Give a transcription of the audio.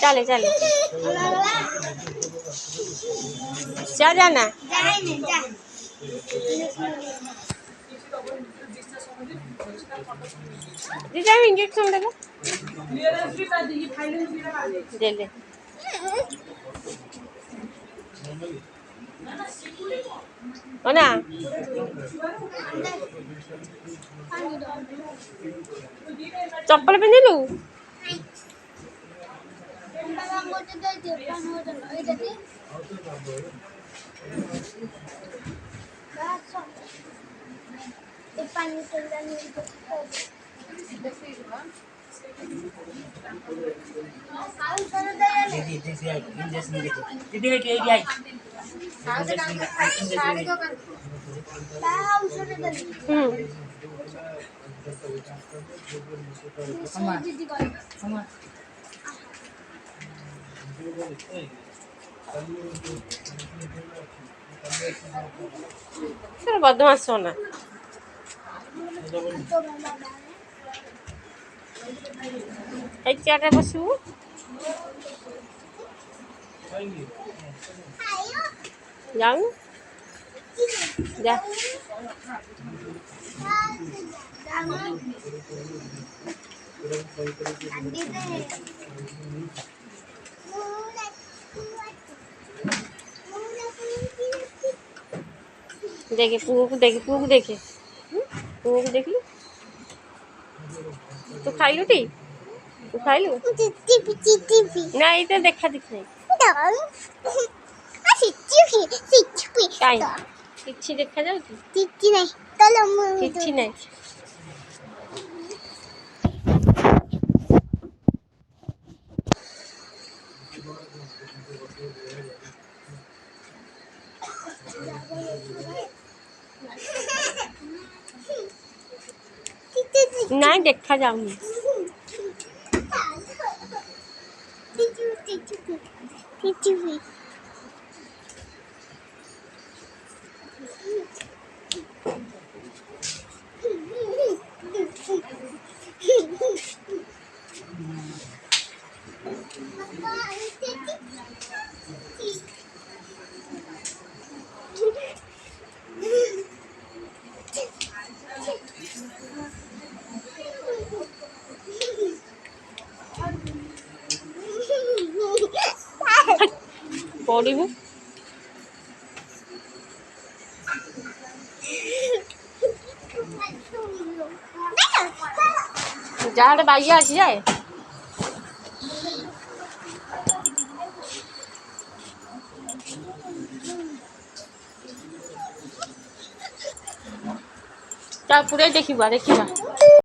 चले चले जा जाना दीदी আমি ইনজেকশন দেব দে দে ও না চপ্পল পিন্ধিলু বদমাস সোনা এই চেয়ারে বসিবু যাও যা देखे पुगो देखे पुगो को देखलु तू खाइलु टी तू खाइलु ना ये तो देखा दिख नहीं किच्छी देखा जाऊ किच्छी नहीं नहीं देखा जाऊंगी पड़ू जहाँ बाइया अच्छी जाए पूरे देखा